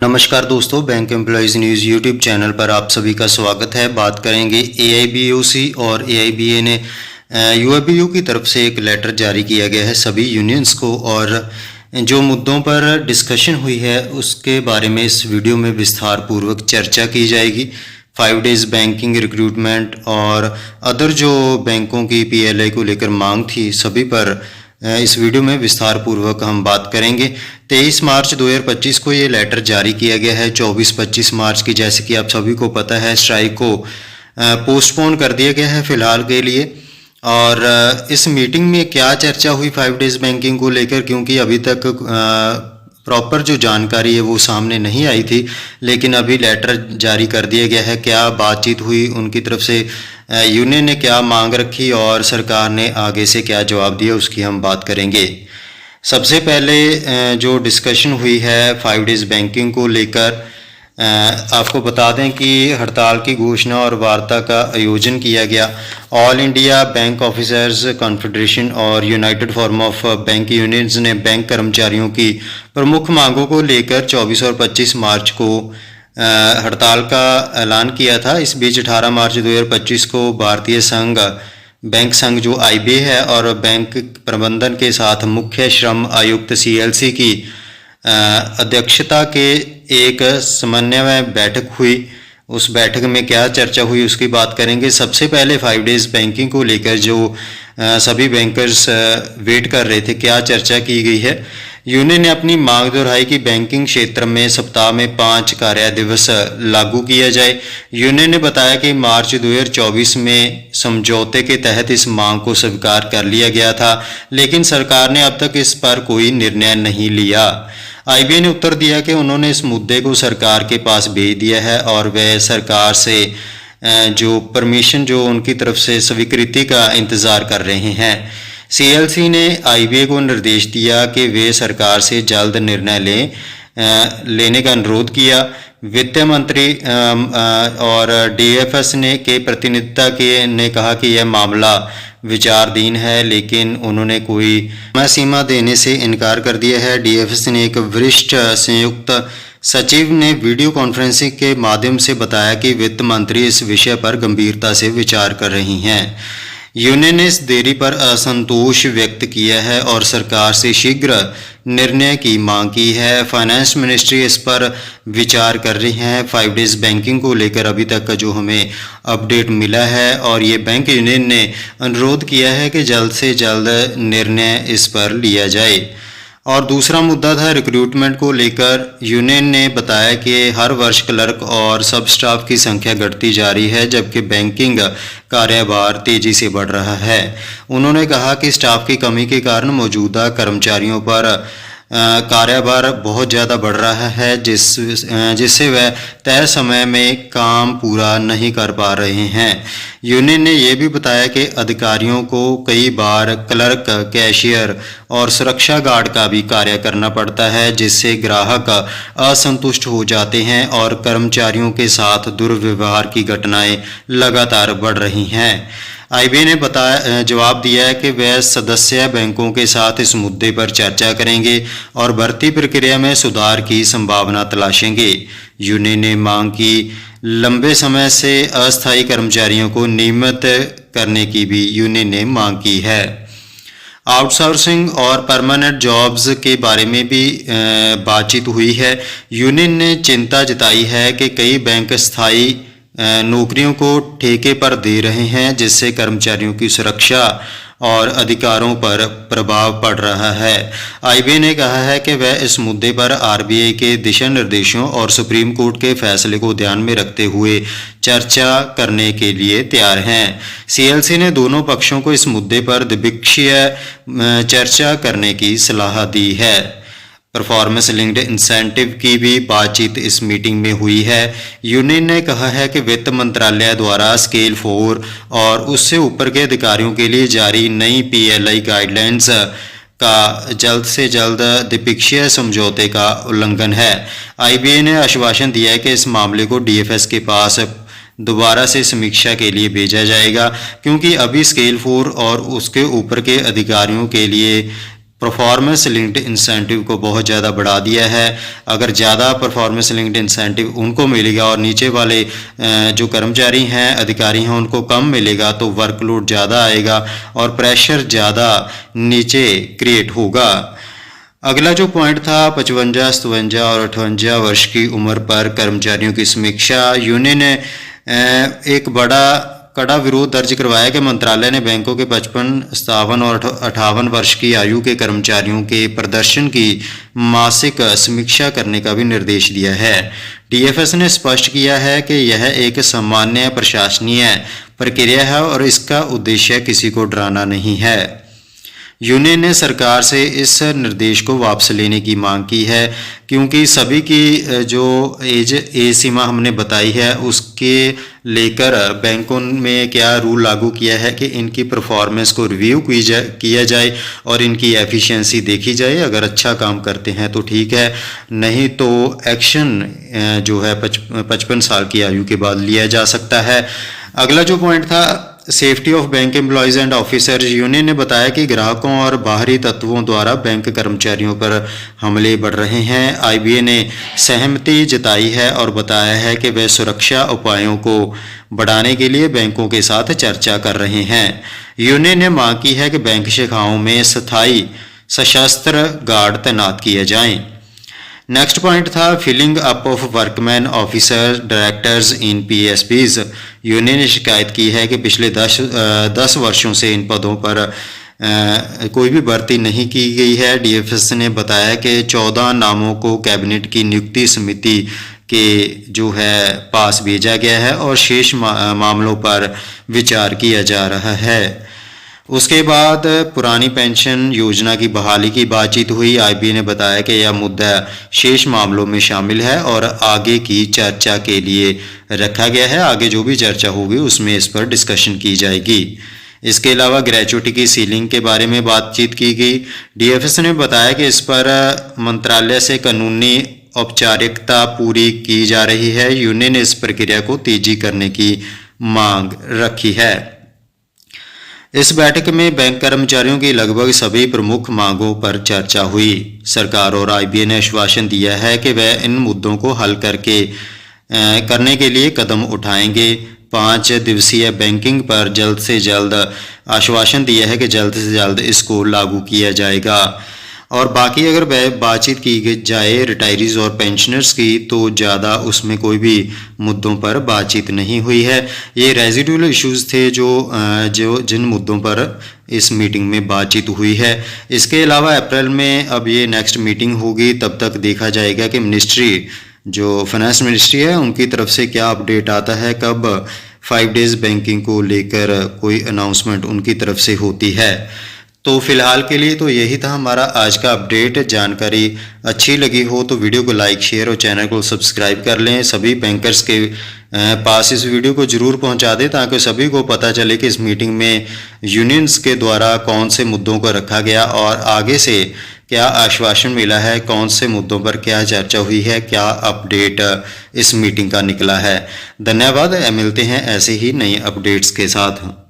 नमस्कार दोस्तों, bank employees news YouTube channel पर आप सभी का स्वागत है। बात करेंगे एआईबीओसी और एआईबीए ने यूएबीयू की तरफ से एक लेटर जारी किया गया है सभी यूनियंस को, और जो मुद्दों पर डिस्कशन हुई है उसके बारे में इस वीडियो में विस्तार पूर्वक चर्चा की जाएगी। 5 डेज़ बैंकिंग रिक्रूटमेंट और अदर जो बैंकों की पीएलआई को लेकर मांग थी, सभी पर इस वीडियो में विस्तार पूर्वक हम बात करेंगे। 23 मार्च 2025 को ये लेटर जारी किया गया है। 24-25 मार्च की, जैसे कि आप सभी को पता है, स्ट्राइक को पोस्टपोन कर दिया गया है फ़िलहाल के लिए। और इस मीटिंग में क्या चर्चा हुई 5 डेज़ बैंकिंग को लेकर, क्योंकि अभी तक प्रॉपर जो जानकारी है वो सामने नहीं आई थी, लेकिन अभी लेटर जारी कर दिया गया है। क्या बातचीत हुई, उनकी तरफ से यूनियन ने क्या मांग रखी और सरकार ने आगे से क्या जवाब दिया, उसकी हम बात करेंगे। सबसे पहले जो डिस्कशन हुई है 5 डेज़ बैंकिंग को लेकर, आपको बता दें कि हड़ताल की घोषणा और वार्ता का आयोजन किया गया। All India bank officers confederation और United Forum of bank unions ने बैंक कर्मचारियों की प्रमुख मांगों को लेकर 24 और 25 मार्च को हड़ताल का ऐलान किया था। इस बीच 18 मार्च 2025 को भारतीय संघ बैंक संघ जो आईबीए है और बैंक प्रबंधन के साथ मुख्य श्रम आयुक्त सीएलसी की अध्यक्षता के एक समन्वय बैठक हुई। उस बैठक में क्या चर्चा हुई उसकी बात करेंगे। सबसे पहले 5 डेज़ बैंकिंग को लेकर जो सभी बैंकर्स वेट कर रहे थे, क्या चर्चा की गई है। यूनियन ने अपनी मांग दोहराई कि बैंकिंग क्षेत्र में सप्ताह में 5 कार्य दिवस लागू किया जाए। यूनियन ने बताया कि मार्च 2024 में समझौते के तहत इस मांग को स्वीकार कर लिया गया था, लेकिन सरकार ने अब तक इस पर कोई निर्णय नहीं लिया। आईबीए ने उत्तर दिया कि उन्होंने इस मुद्दे को सरकार के पास भेज दिया है और वह सरकार से जो परमिशन, जो उनकी तरफ से स्वीकृति का इंतज़ार कर रहे हैं। सीएलसी ने आईबीए को निर्देश दिया कि वे सरकार से जल्द निर्णय लेने का अनुरोध किया। वित्त मंत्री और डीएफएस के प्रतिनिधित्व ने कहा कि यह मामला विचाराधीन है, लेकिन उन्होंने कोई समय सीमा देने से इनकार कर दिया है। डीएफएस ने एक वरिष्ठ संयुक्त सचिव ने वीडियो कॉन्फ्रेंसिंग के माध्यम से बताया कि वित्त मंत्री इस विषय पर गंभीरता से विचार कर रही हैं। यूनियन ने इस देरी पर असंतोष व्यक्त किया है और सरकार से शीघ्र निर्णय की मांग की है। फाइनेंस मिनिस्ट्री इस पर विचार कर रही है। 5 डेज़ बैंकिंग को लेकर अभी तक का जो हमें अपडेट मिला है, और ये बैंक यूनियन ने अनुरोध किया है कि जल्द से जल्द निर्णय इस पर लिया जाए। और दूसरा मुद्दा था रिक्रूटमेंट को लेकर। यूनियन ने बताया कि हर वर्ष क्लर्क और सब स्टाफ की संख्या घटती जा रही है, जबकि बैंकिंग कार्यभार तेजी से बढ़ रहा है। उन्होंने कहा कि स्टाफ की कमी के कारण मौजूदा कर्मचारियों पर कार्यभार बहुत ज़्यादा बढ़ रहा है, जिससे वह तय समय में काम पूरा नहीं कर पा रहे हैं। यूनियन ने यह भी बताया कि अधिकारियों को कई बार क्लर्क, कैशियर और सुरक्षा गार्ड का भी कार्य करना पड़ता है, जिससे ग्राहक असंतुष्ट हो जाते हैं और कर्मचारियों के साथ दुर्व्यवहार की घटनाएं लगातार बढ़ रही हैं। आईबीए ने जवाब दिया है कि वह सदस्य बैंकों के साथ इस मुद्दे पर चर्चा करेंगे और भर्ती प्रक्रिया में सुधार की संभावना तलाशेंगे। यूनियन ने मांग की लंबे समय से अस्थायी कर्मचारियों को नियमित करने की भी यूनियन ने मांग की है। आउटसोर्सिंग और परमानेंट जॉब्स के बारे में भी बातचीत हुई है। यूनियन ने चिंता जताई है कि कई बैंक स्थायी नौकरियों को ठेके पर दे रहे हैं, जिससे कर्मचारियों की सुरक्षा और अधिकारों पर प्रभाव पड़ रहा है। आईबीए ने कहा है कि वह इस मुद्दे पर आरबीआई के दिशा निर्देशों और सुप्रीम कोर्ट के फैसले को ध्यान में रखते हुए चर्चा करने के लिए तैयार हैं। सीएलसी ने दोनों पक्षों को इस मुद्दे पर द्विपक्षीय चर्चा करने की सलाह दी है। परफॉर्मेंस लिंक्ड इंसेंटिव की भी बातचीत इस मीटिंग में हुई है। यूनियन ने कहा है कि वित्त मंत्रालय द्वारा स्केल 4 और उससे ऊपर के अधिकारियों के लिए जारी नई पीएलआई गाइडलाइंस का जल्द से जल्द द्विपक्षीय समझौते का उल्लंघन है। आईबीए ने आश्वासन दिया है कि इस मामले को डीएफएस के पास दोबारा से समीक्षा के लिए भेजा जाएगा, क्योंकि अभी स्केल 4 और उसके ऊपर के अधिकारियों के लिए परफॉर्मेंस लिंक्ड इंसेंटिव को बहुत ज़्यादा बढ़ा दिया है। अगर ज़्यादा परफॉर्मेंस लिंक्ड इंसेंटिव उनको मिलेगा और नीचे वाले जो कर्मचारी हैं, अधिकारी हैं, उनको कम मिलेगा तो वर्कलोड ज़्यादा आएगा और प्रेशर ज़्यादा नीचे क्रिएट होगा। अगला जो पॉइंट था 55, 57 और 58 वर्ष की उम्र पर कर्मचारियों की समीक्षा। यूनियन ने एक बड़ा कड़ा विरोध दर्ज करवाया कि मंत्रालय ने बैंकों के 55, 57 और 58 वर्ष की आयु के कर्मचारियों के प्रदर्शन की मासिक समीक्षा करने का भी निर्देश दिया है। डीएफएस ने स्पष्ट किया है कि यह एक सामान्य प्रशासनीय प्रक्रिया है और इसका उद्देश्य किसी को डराना नहीं है। यूनियन ने सरकार से इस निर्देश को वापस लेने की मांग की है, क्योंकि सभी की जो एज सीमा हमने बताई है उसके लेकर बैंकों में क्या रूल लागू किया है कि इनकी परफॉर्मेंस को रिव्यू किया जाए और इनकी एफिशिएंसी देखी जाए। अगर अच्छा काम करते हैं तो ठीक है, नहीं तो एक्शन जो है 55 साल की आयु के बाद लिया जा सकता है। अगला जो पॉइंट था safety of bank employees and officers. Union ने बताया कि ग्राहकों और बाहरी तत्वों द्वारा बैंक कर्मचारियों पर हमले बढ़ रहे हैं। आईबीए ने सहमति जताई है और बताया है कि वे सुरक्षा उपायों को बढ़ाने के लिए बैंकों के साथ चर्चा कर रहे हैं। यूनियन ने मांग की है कि बैंक शाखाओं में स्थायी सशस्त्र गार्ड तैनात किए जाएं। नेक्स्ट पॉइंट था filling up of workman officer directors in PSPs. Union ने शिकायत की है कि पिछले 10 वर्षों से इन पदों पर कोई भी भर्ती नहीं की गई है। डीएफएस ने बताया कि 14 नामों को कैबिनेट की नियुक्ति समिति के जो है पास भेजा गया है और शेष मामलों पर विचार किया जा रहा है। उसके बाद पुरानी पेंशन योजना की बहाली की बातचीत हुई। आईबीए ने बताया कि यह मुद्दा शेष मामलों में शामिल है और आगे की चर्चा के लिए रखा गया है। आगे जो भी चर्चा होगी उसमें इस पर डिस्कशन की जाएगी। इसके अलावा ग्रेचुइटी की सीलिंग के बारे में बातचीत की गई। डीएफएस ने बताया कि इस पर मंत्रालय से कानूनी औपचारिकता पूरी की जा रही है। यूनियन ने इस प्रक्रिया को तेजी करने की मांग रखी है। इस बैठक में बैंक कर्मचारियों की लगभग सभी प्रमुख मांगों पर चर्चा हुई। सरकार और आईबीए ने आश्वासन दिया है कि वे इन मुद्दों को हल करने के लिए कदम उठाएंगे। 5 दिवसीय बैंकिंग पर जल्द से जल्द आश्वासन दिया है कि जल्द से जल्द इसको लागू किया जाएगा। और बाकी अगर बातचीत की जाए रिटायरीज और पेंशनर्स की तो ज़्यादा उसमें कोई भी मुद्दों पर बातचीत नहीं हुई है। ये रेजिडुअल इश्यूज थे जो जिन मुद्दों पर इस मीटिंग में बातचीत हुई है। इसके अलावा अप्रैल में अब ये नेक्स्ट मीटिंग होगी, तब तक देखा जाएगा कि मिनिस्ट्री जो फाइनेंस मिनिस्ट्री है उनकी तरफ से क्या अपडेट आता है, कब 5 डेज बैंकिंग को लेकर कोई अनाउंसमेंट उनकी तरफ से होती है। तो फिलहाल के लिए तो यही था हमारा आज का अपडेट। जानकारी अच्छी लगी हो तो वीडियो को लाइक, शेयर और चैनल को सब्सक्राइब कर लें। सभी बैंकर्स के पास इस वीडियो को ज़रूर पहुंचा दें ताकि सभी को पता चले कि इस मीटिंग में यूनियंस के द्वारा कौन से मुद्दों को रखा गया और आगे से क्या आश्वासन मिला है, कौन से मुद्दों पर क्या चर्चा हुई है, क्या अपडेट इस मीटिंग का निकला है। धन्यवाद। मिलते हैं ऐसे ही नई अपडेट्स के साथ।